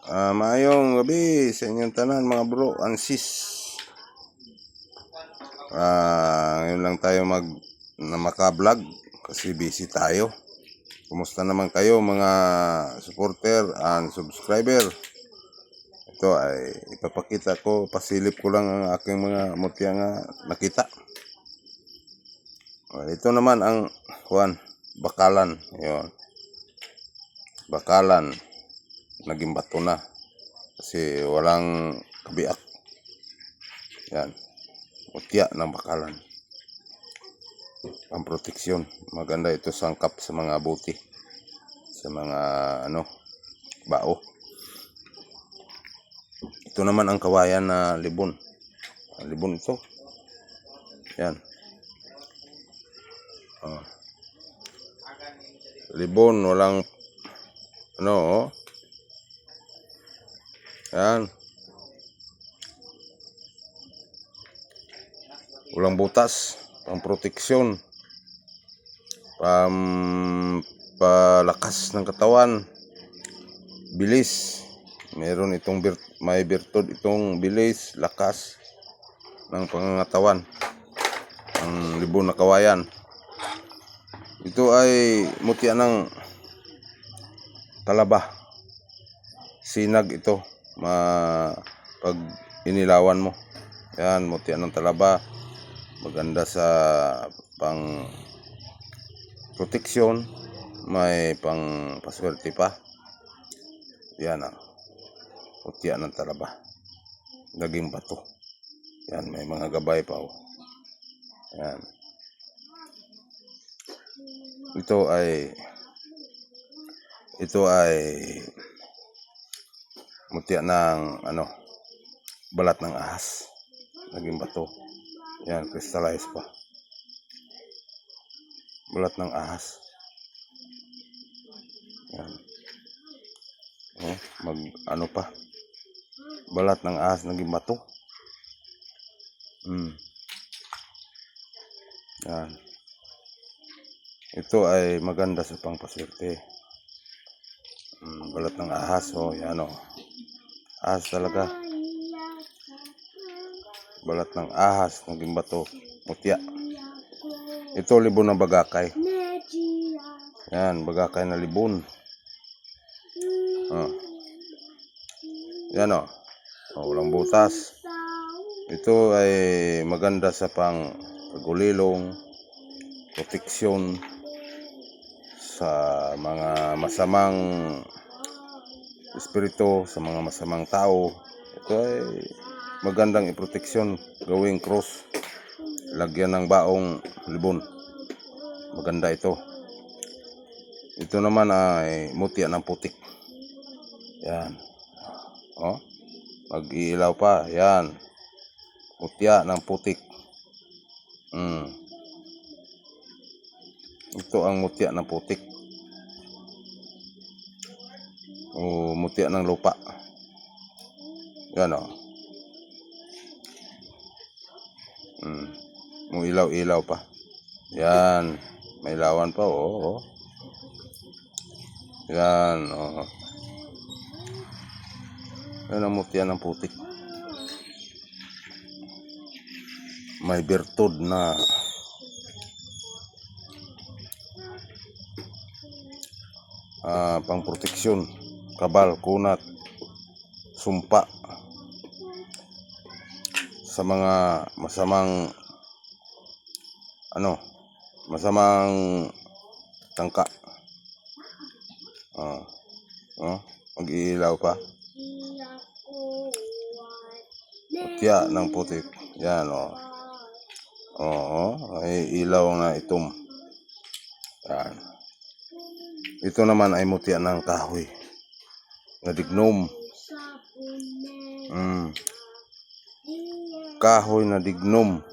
Maayong gabi sa inyong tanan mga bro and sis. Ngayon lang tayo maka-vlog kasi busy tayo. Kumusta naman kayo mga supporter and subscriber? Ito ay ipapakita ko, pasilip ko lang ang aking mga mutya nga nakita. Ito naman ang bakalan. Yun. Bakalan. Naging bato na. Kasi walang kabiak. Yan. Mutya ng bakalan. Ang proteksyon. Maganda ito sangkap sa mga buti. Sa mga bao. Ito naman ang kawayan na libon. Libon ito. Yan. Libon, walang yan. Walang butas, pang proteksyon, palakas ng katawan, bilis. Meron itong may birtud itong bilis, lakas ng pangangatawan. Ang libon na kawayan. Ito ay mutya ng talaba. Sinag ito pag inilawan mo. Yan, mutya ng talaba. Maganda sa pang proteksyon. May pang paswerte pa. Yan mutya ng talaba. Naging bato. Yan, may mga gabay pa. Yan. Ito ay mutya ng balat ng ahas. Naging bato. Yan, crystallized pa. Balat ng ahas. Yan. Pa. Balat ng ahas naging bato. Yan. Ito ay maganda sa pangpaswerte. Balat ng ahas. Yan ahas talaga. Balat ng ahas naging bato. Mutya. Ito libon ng bagakay. Yan, bagakay na libon. Yan walang butas. Ito ay maganda sa pagulilong, proteksyon sa mga masamang espiritu, sa mga masamang tao. Ito ay magandang iproteksyon, gawing cross, lagyan ng baong libon. Maganda ito. Ito naman ay mutya ng putik. Yan. Mag-iilaw pa. Yan. Mutya ng putik. Ito ang mutya ng putik. Mutya ng lupa. Yan ilaw-ilaw pa. Yan. May ilawan pa. Yan. Yan ang mutya ng putik. May birtud na pang proteksyon, kabal, kunat, sumpa sa mga masamang tangka. Mag-iilaw pa. Mutya ng putik. Yan ay ilaw na itom. Yan. Ito naman ay mutya ng kahoy na dignom. Kahoy na dignom.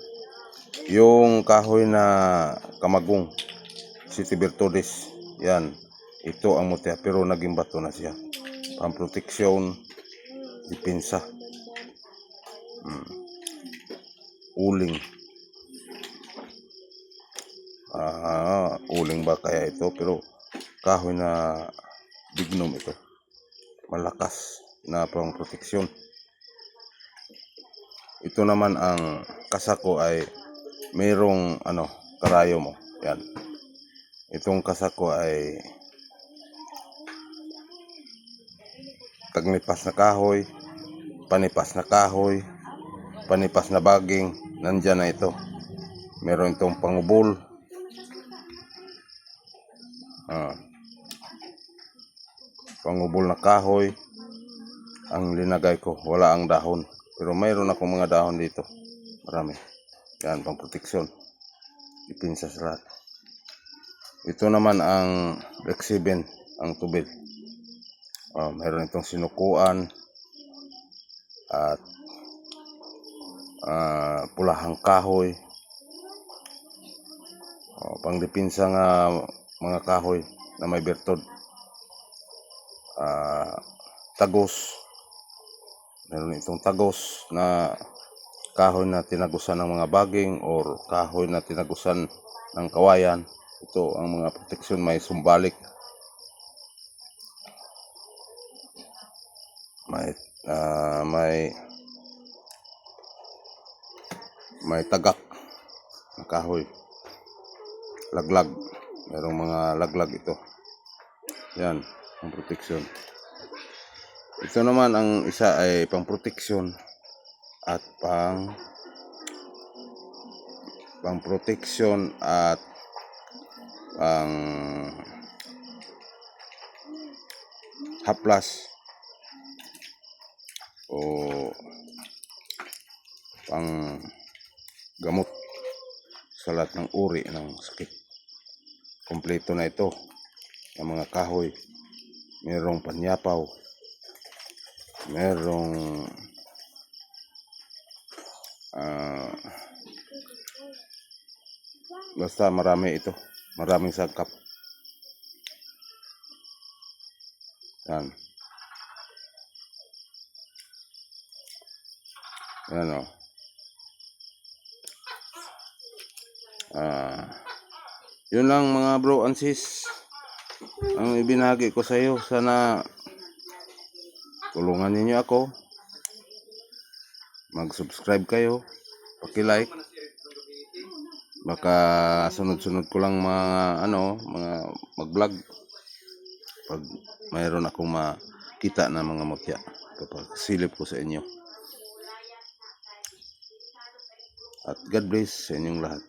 Yung kahoy na kamagong, City Bertodes. Yan. Ito ang mutya pero naging bato na siya. Pamproteksyon, depensa. Uling. Uling ba kaya ito? Pero kahoy na dignom ito. Malakas. na pang proteksyon. Ito naman ang kasako ay mayroong karayo mo. Yan. Itong kasako ay tagnipas na kahoy, panipas na kahoy, panipas na baging, nandyan na ito. Meron itong pangubol. Pangubol na kahoy ang linagay ko. Wala ang dahon. Pero mayroon akong mga dahon dito. Marami. Yan, pang proteksyon. Ipinsa sa lahat. Ito naman ang Rex7, ang tubil. Mayroon itong sinukuan at pulahang kahoy. Pangdipinsa nga mga kahoy na may bertod. Tagos. Meron itong tagos na kahoy na tinagusan ng mga baging or kahoy na tinagusan ng kawayan. Ito ang mga proteksyon, may sumbalik. May tagak na kahoy. Laglag. Merong mga laglag ito. Yan, ang proteksyon. Ito naman ang isa ay pang proteksyon at pang proteksyon at pang haplas o pang gamot sa lahat ng uri ng sakit. Kompleto na ito ng mga kahoy. Merong panyapaw, merong basta marami ito. Maraming sangkap. Yan. Yan o. Yun lang mga bro and sis ang ibinahagi ko sa iyo. Sana tulungan ninyo ako. Mag-subscribe kayo, paki-like. Baka sunod-sunod ko lang mga mga mag-vlog pag mayroon akong makita na mga mutya kapag silip ko sa inyo. At God bless sa inyong lahat.